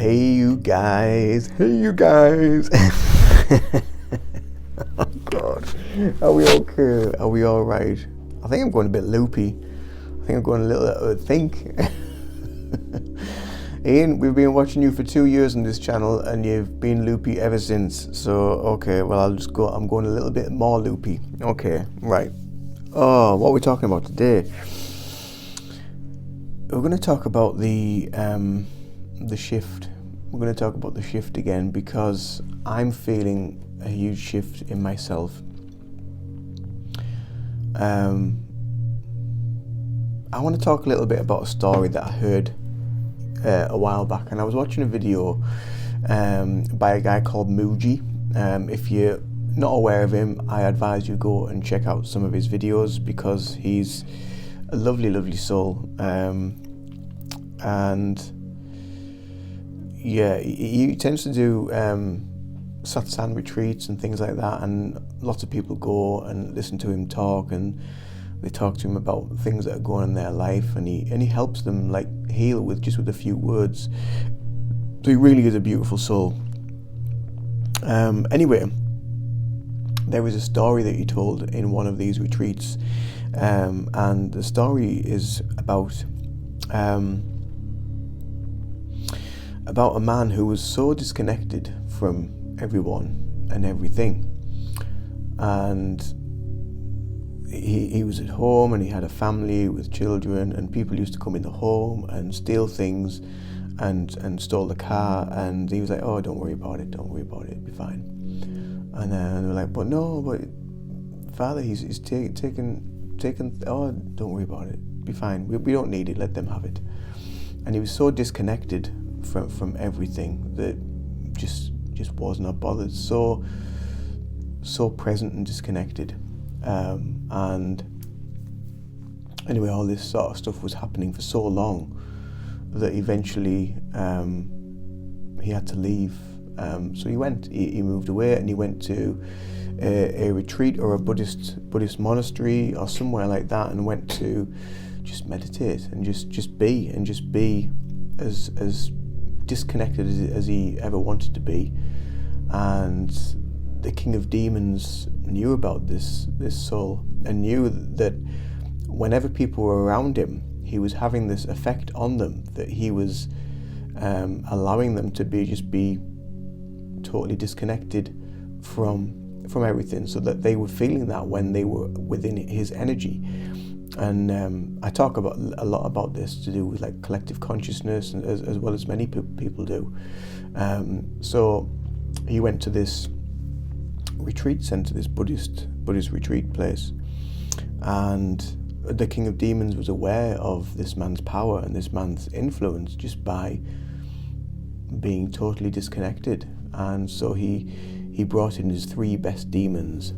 Hey you guys. Oh God, are we okay? Are we all right? I think I'm going a bit loopy. I think I'm going a little out of think. Ian, we've been watching you for 2 years on this channel and you've been loopy ever since. So, okay, well I'm going a little bit more loopy. Okay, right. Oh, what are we talking about today? We're going to talk about the shift. We're going to talk about the shift again because I'm feeling a huge shift in myself. I want to talk a little bit about a story that I heard a while back, and I was watching a video by a guy called Muji. If you're not aware of him, I advise you go and check out some of his videos because he's a lovely soul. And yeah, he tends to do satsang retreats and things like that, and lots of people go and listen to him talk, and they talk to him about things that are going on in their life, and he helps them like heal with a few words. So he really is a beautiful soul. Anyway, there was a story that he told in one of these retreats, and the story is about a man who was so disconnected from everyone and everything, and he was at home and he had a family with children, and people used to come in the home and steal things and stole the car, and he was like, oh, don't worry about it, it'll be fine. And then they were like, but Father, he's taken, oh, don't worry about it, be fine, we don't need it, let them have it. And he was so disconnected from everything that just was not bothered, so present and disconnected. And anyway, all this sort of stuff was happening for so long that eventually he had to leave. So he moved away, and he went to a retreat or a Buddhist monastery or somewhere like that, and went to just meditate and just be as disconnected as he ever wanted to be. And the king of demons knew about this soul, and knew that whenever people were around him, he was having this effect on them, that he was allowing them to be totally disconnected from everything, so that they were feeling that when they were within his energy. And I talk a lot about this to do with like collective consciousness, as well as many people do. So he went to this retreat center, this Buddhist retreat place, and the king of demons was aware of this man's power and this man's influence just by being totally disconnected. And so he brought in his 3 best demons,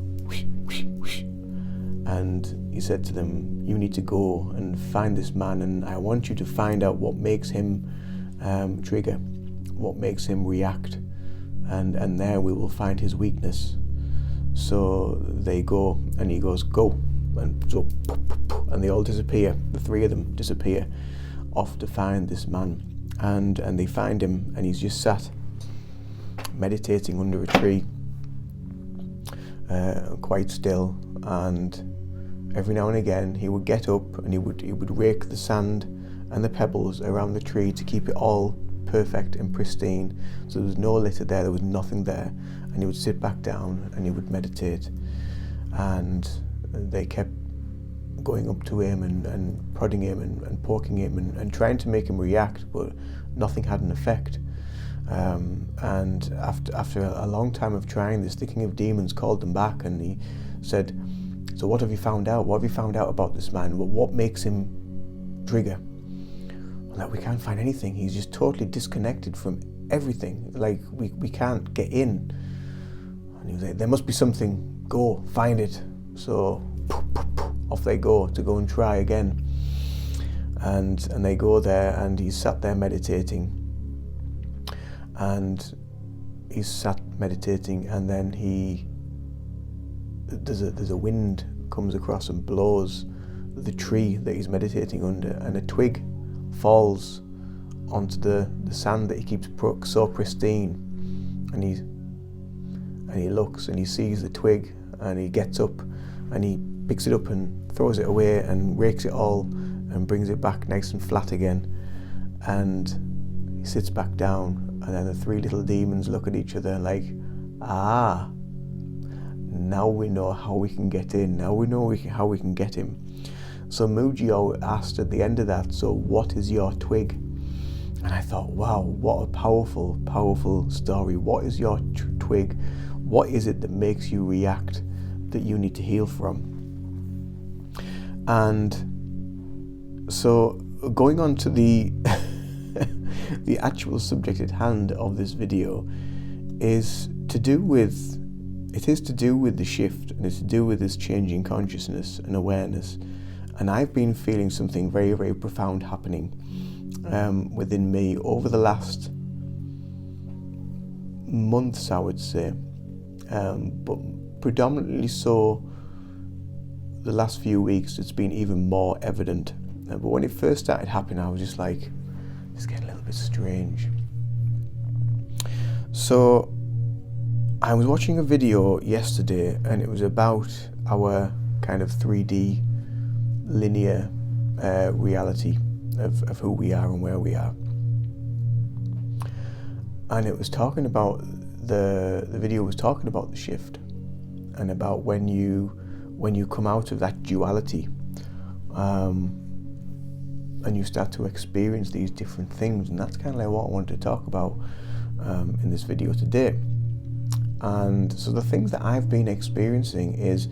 and he said to them, you need to go and find this man, and I want you to find out what makes him trigger, what makes him react, and there we will find his weakness. So they go, and he goes, go, and so, and they all disappear. The 3 of them disappear off to find this man, and they find him, and he's just sat meditating under a tree, quite still. And every now and again he would get up and he would rake the sand and the pebbles around the tree to keep it all perfect and pristine, so there was no litter there was nothing there. And he would sit back down and he would meditate, and they kept going up to him and prodding him and poking him and trying to make him react, but nothing had an effect. And after a long time of trying this, the king of demons called them back, and he said, so what have you found out? What have you found out about this man? What makes him trigger? Like, we can't find anything. He's just totally disconnected from everything. Like, we can't get in. And he was like, there must be something. Go, find it. So off they go to go and try again. And they go there, and he's sat there meditating. And he's sat meditating, and then there's a wind comes across and blows the tree that he's meditating under, and a twig falls onto the sand that he keeps so pristine, and he looks and he sees the twig, and he gets up and he picks it up and throws it away and rakes it all and brings it back nice and flat again, and he sits back down, and then the three little demons look at each other like, now we know how we can get in, now we know how we can get him. So Mujio asked at the end of that, so what is your twig? And I thought, wow, what a powerful, powerful story. What is your twig? What is it that makes you react, that you need to heal from? And so going on to the the actual subject at hand of this video is to do with the shift, and it's to do with this changing consciousness and awareness. And I've been feeling something very, very profound happening within me over the last months, I would say, but predominantly so the last few weeks. It's been even more evident. But when it first started happening, I was just like, it's getting a little bit strange. So I was watching a video yesterday, and it was about our kind of 3D linear reality of who we are and where we are. And it was talking about, the video was talking about the shift, and about when you come out of that duality, and you start to experience these different things. And that's kind of like what I wanted to talk about in this video today. And so the things that I've been experiencing is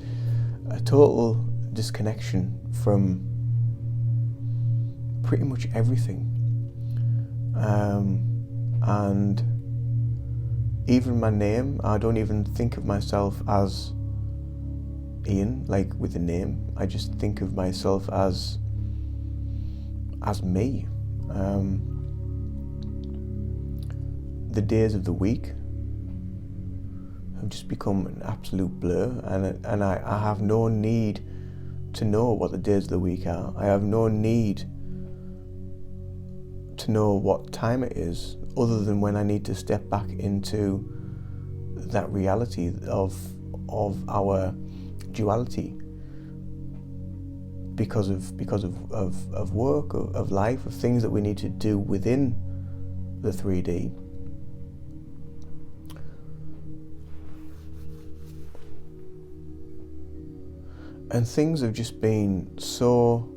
a total disconnection from pretty much everything, and even my name, I don't even think of myself as Ian, like with the name. I just think of myself as me. The days of the week have just become an absolute blur, and I have no need to know what the days of the week are. I have no need to know what time it is, other than when I need to step back into that reality of our duality, because of work, of life, of things that we need to do within the 3D. And things have just been so,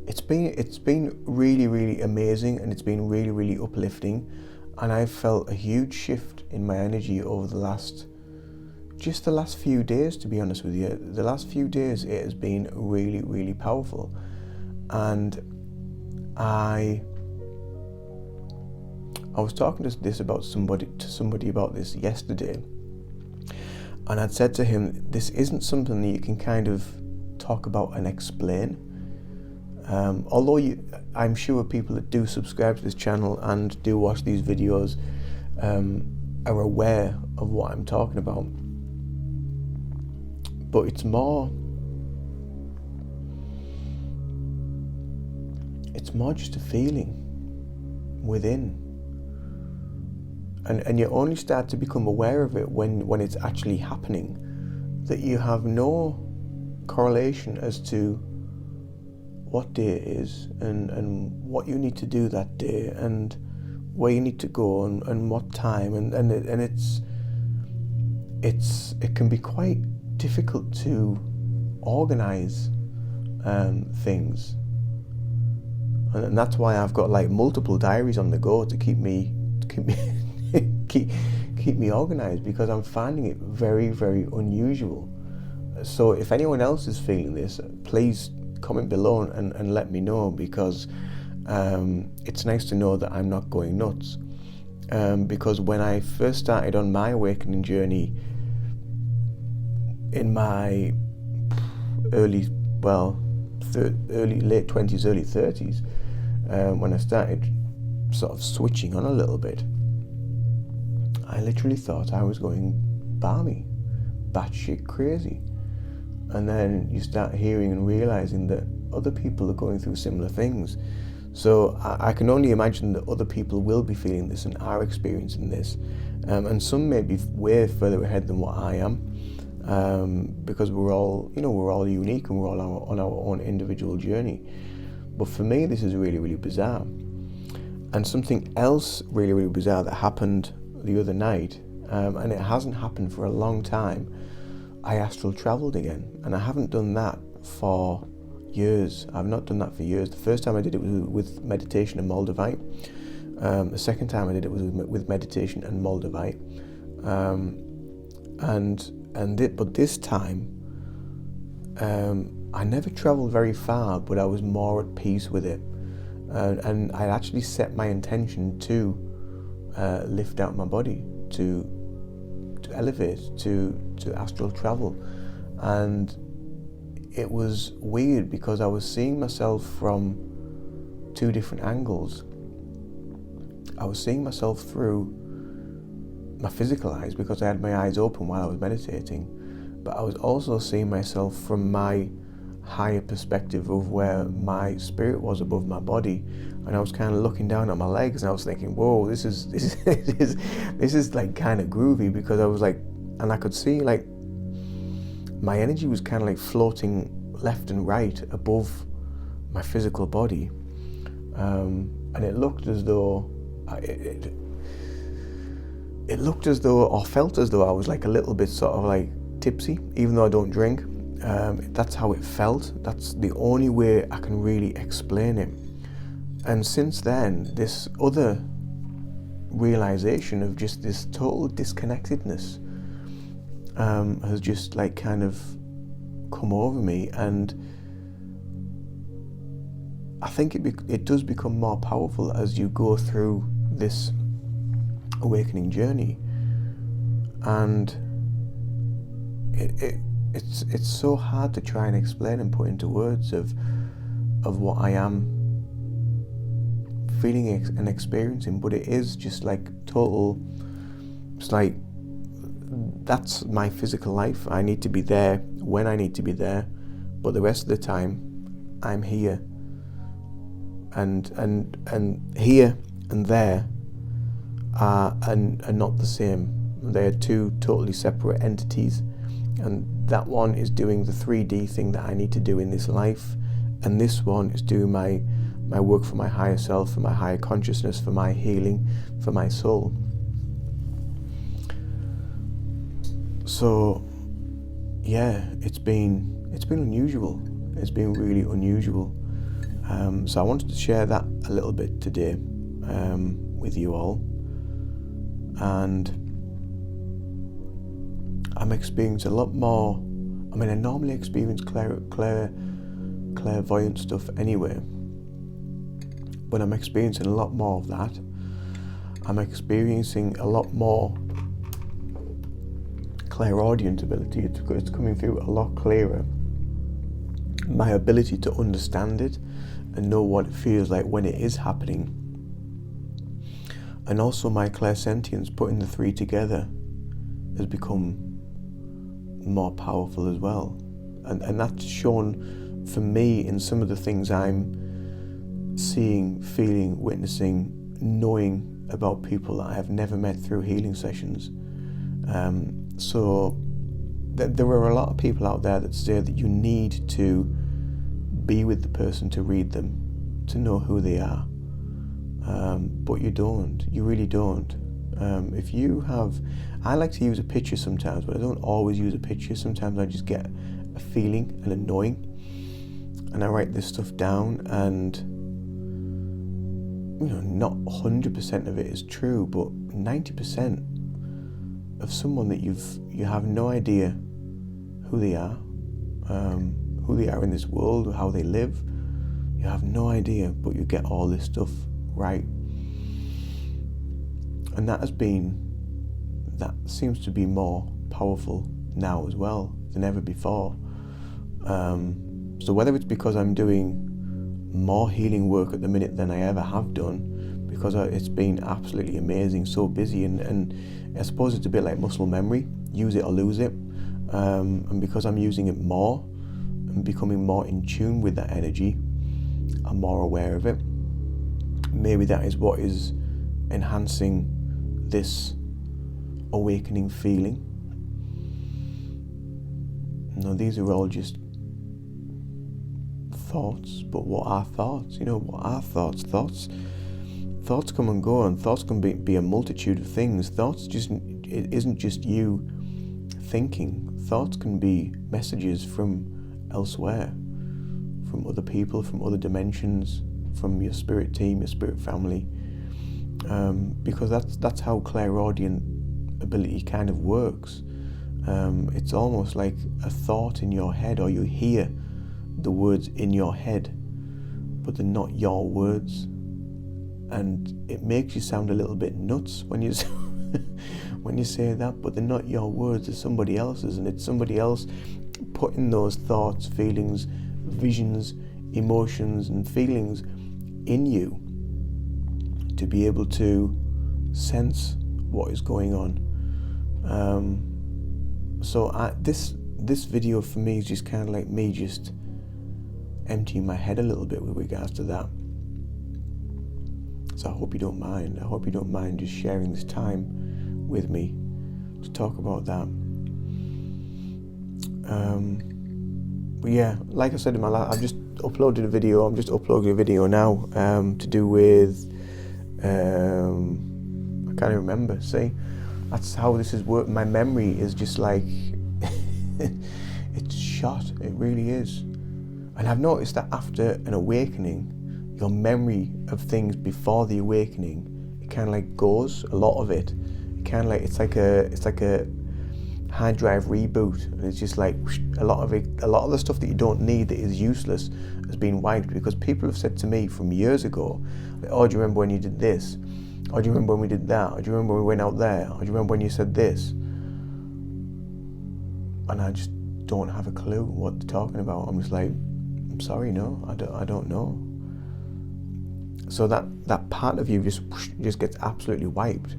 it's been really, really amazing, and it's been really, really uplifting. And I've felt a huge shift in my energy over the last few days, to be honest with you. The last few days it has been really, really powerful. And I was talking to somebody about this yesterday, and I'd said to him, this isn't something that you can kind of talk about and explain. Although I'm sure people that do subscribe to this channel and do watch these videos are aware of what I'm talking about. But it's more just a feeling within. And you only start to become aware of it when it's actually happening, that you have no correlation as to what day it is, and what you need to do that day, and where you need to go, and what time, and it can be quite difficult to organize things, and that's why I've got like multiple diaries on the go to keep me keep me organized, because I'm finding it very, very unusual. So if anyone else is feeling this, please comment below and let me know, because it's nice to know that I'm not going nuts. Because when I first started on my awakening journey in my late 20s, early 30s, when I started sort of switching on a little bit, I literally thought I was going balmy, batshit crazy. And then you start hearing and realizing that other people are going through similar things. So I can only imagine that other people will be feeling this and are experiencing this, and some may be way further ahead than what I am, because we're all unique and we're all on our own individual journey. But for me, this is really, really bizarre. And something else really, really bizarre that happened the other night, and it hasn't happened for a long time. I astral travelled again, and I haven't done that for years. I've not done that for years. The first time I did it was with meditation and Moldavite. The second time I did it was with meditation and Moldavite. But this time, I never travelled very far, but I was more at peace with it. And I actually set my intention to lift out my body, to elevate, to astral travel. And it was weird because I was seeing myself from two different angles. I was seeing myself through my physical eyes because I had my eyes open while I was meditating, but I was also seeing myself from my higher perspective of where my spirit was above my body, and I was kind of looking down at my legs and I was thinking, whoa, this is like kind of groovy, because I was like, and I could see like my energy was kind of like floating left and right above my physical body, and it looked as though it looked as though, or felt as though, I was like a little bit sort of like tipsy, even though I don't drink. That's how it felt. That's the only way I can really explain it. And since then, this other realization of just this total disconnectedness has just like kind of come over me, and I think it does become more powerful as you go through this awakening journey, and it's so hard to try and explain and put into words of what I am feeling and experiencing, but it is just like total, it's like, that's my physical life. I need to be there when I need to be there, but the rest of the time I'm here, and here and there are not the same. They are two totally separate entities, and that one is doing the 3D thing that I need to do in this life, and this one is doing my work for my higher self, for my higher consciousness, for my healing, for my soul. So yeah, it's been unusual. It's been really unusual. So I wanted to share that a little bit today with you all. And I'm experiencing a lot more. I mean, I normally experience clairvoyant stuff anyway, but I'm experiencing a lot more of that. I'm experiencing a lot more clairaudient ability. It's coming through a lot clearer. My ability to understand it and know what it feels like when it is happening, and also my clairsentience, putting the three together, has become more powerful as well, and that's shown for me in some of the things I'm seeing, feeling, witnessing, knowing about people that I have never met through healing sessions. So there are a lot of people out there that say that you need to be with the person to read them, to know who they are, but you don't. You really don't. If you have, I like to use a picture sometimes, but I don't always use a picture. Sometimes I just get a feeling and a knowing, and I write this stuff down, and not 100% of it is true, but 90% of someone that you have no idea who they are in this world, or how they live. You have no idea, but you get all this stuff right. And that seems to be more powerful now as well than ever before. So whether it's because I'm doing more healing work at the minute than I ever have done, because it's been absolutely amazing, so busy, and I suppose it's a bit like muscle memory, use it or lose it, and because I'm using it more and becoming more in tune with that energy, I'm more aware of it, maybe that is what is enhancing this awakening feeling. No, these are all just thoughts, but what are thoughts? What are thoughts? Thoughts come and go, and thoughts can be a multitude of things. It isn't just you thinking. Thoughts can be messages from elsewhere, from other people, from other dimensions, from your spirit team, your spirit family, because that's how clairaudient ability kind of works. It's almost like a thought in your head, or you hear the words in your head, but they're not your words, and it makes you sound a little bit nuts when you when you say that, but they're not your words, they're somebody else's, and it's somebody else putting those thoughts, feelings, visions, emotions and feelings in you to be able to sense what is going on. This video for me is just kind of like me just emptying my head a little bit with regards to that. So I hope you don't mind. I hope you don't mind just sharing this time with me to talk about that. But yeah, like I said in my last, I've just uploaded a video. I'm just uploading a video now to do with I can't even remember. See, that's how this is work. My memory is just like it's shot. It really is. And I've noticed that after an awakening, your memory of things before the awakening, it kind of like goes, a lot of it. Kind of like it's like a hard drive reboot, and it's just like whoosh, a lot of the stuff that you don't need, that is useless, has been wiped, because people have said to me from years ago, like, oh, do you remember when you did this? Or do you remember when we did that? Or do you remember when we went out there? Or do you remember when you said this? And I just don't have a clue what they're talking about. I'm just like, I'm sorry, no, I don't know. So that part of you just gets absolutely wiped,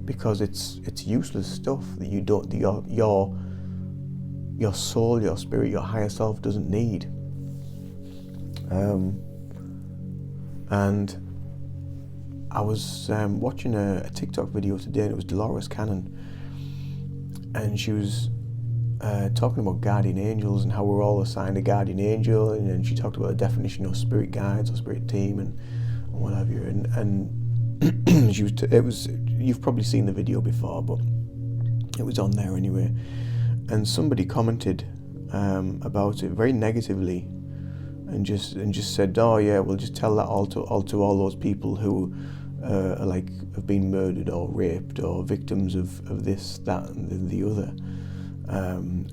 because it's useless stuff that you don't, your soul, your spirit, your higher self doesn't need. And I was watching a TikTok video today, and it was Dolores Cannon, and she was talking about guardian angels and how we're all assigned a guardian angel, and then she talked about the definition of spirit guides or spirit team and what have you, and you've probably seen the video before, but it was on there anyway, and somebody commented about it very negatively, and just said, oh yeah, we'll just tell that all to all those people who are like have been murdered or raped or victims of this, that and the other,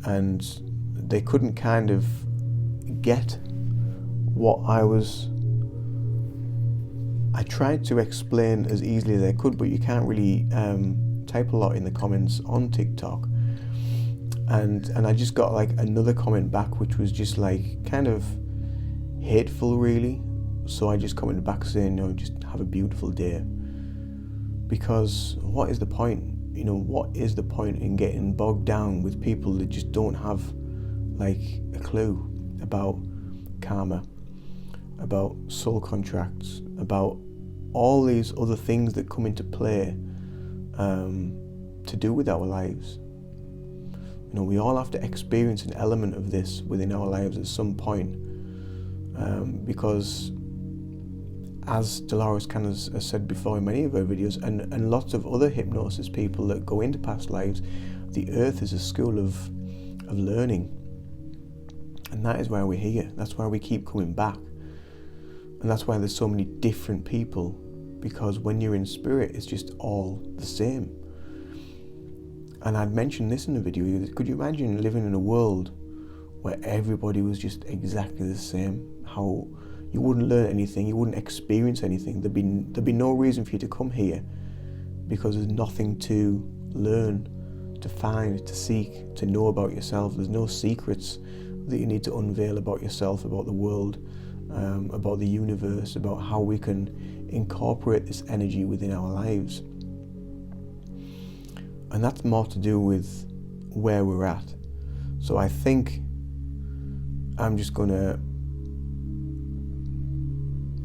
and they couldn't kind of get what I tried to explain as easily as I could, but you can't really type a lot in the comments on TikTok. And I just got like another comment back, which was just like kind of hateful, really. So I just commented back saying, just have a beautiful day. Because what is the point? What is the point in getting bogged down with people that just don't have like a clue about karma, about soul contracts, about all these other things that come into play to do with our lives. We all have to experience an element of this within our lives at some point, because as Dolores Cannon has said before in many of her videos, and lots of other hypnosis people that go into past lives, the earth is a school of learning, and that is why we're here. That's why we keep coming back. And that's why there's so many different people, because when you're in spirit, it's just all the same. And I'd mentioned this in a video. Could you imagine living in a world where everybody was just exactly the same? How you wouldn't learn anything, you wouldn't experience anything. There'd be no reason for you to come here, because there's nothing to learn, to find, to seek, to know about yourself. There's no secrets that you need to unveil about yourself, about the world, about the universe, about how we can incorporate this energy within our lives. And that's more to do with where we're at. So I think I'm just going to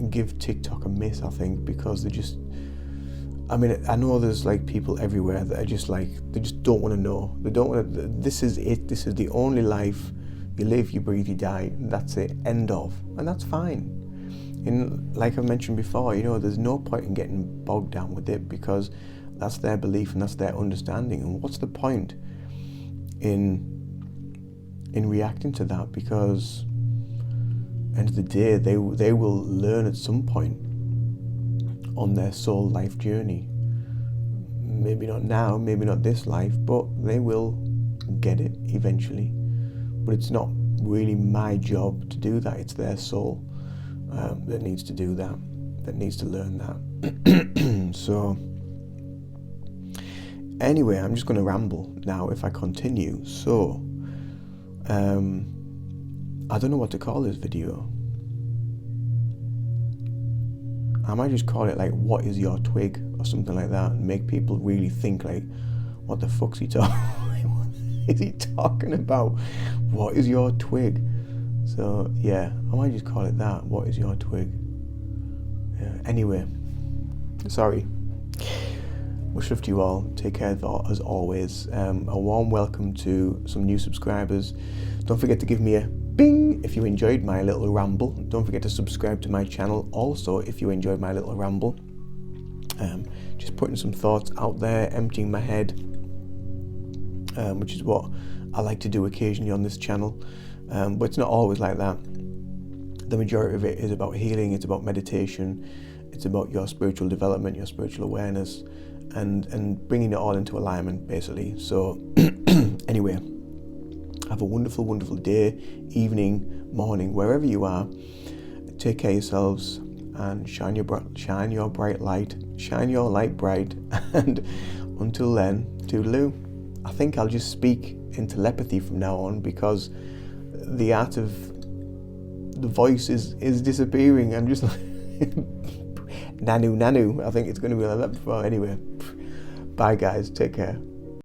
give TikTok a miss, I think, because they just, I mean, I know there's like people everywhere that are just like, they just don't want to know. They don't want to, this is it, this is the only life. You live, you breathe, you die, and that's it, end of. And that's fine. And like I've mentioned before, there's no point in getting bogged down with it, because that's their belief and that's their understanding. And what's the point in reacting to that? Because end of the day, they will learn at some point on their soul life journey. Maybe not now, maybe not this life, but they will get it eventually. But it's not really my job to do that. It's their soul that needs to do that needs to learn that. So anyway, I'm just going to ramble now if I continue. So I don't know what to call this video. I might just call it like, what is your twig, or something like that, and make people really think like, what the fuck's he talking is he talking about? What is your twig? So yeah, I might just call it that. What is your twig? Yeah. Anyway, sorry. Much love to you all. Take care as always. A warm welcome to some new subscribers. Don't forget to give me a bing if you enjoyed my little ramble. Don't forget to subscribe to my channel also if you enjoyed my little ramble. Just putting some thoughts out there, emptying my head, which is what I like to do occasionally on this channel, but it's not always like that. The majority of it is about healing, it's about meditation, it's about your spiritual development, your spiritual awareness, and bringing it all into alignment, basically. So anyway, have a wonderful, wonderful day, evening, morning, wherever you are. Take care of yourselves and shine your bright light, shine your light bright, and until then, toodaloo. I think I'll just speak in telepathy from now on, because the art of the voice is disappearing. I'm just like nanu. I think it's going to be like that before. Anyway, bye guys, take care.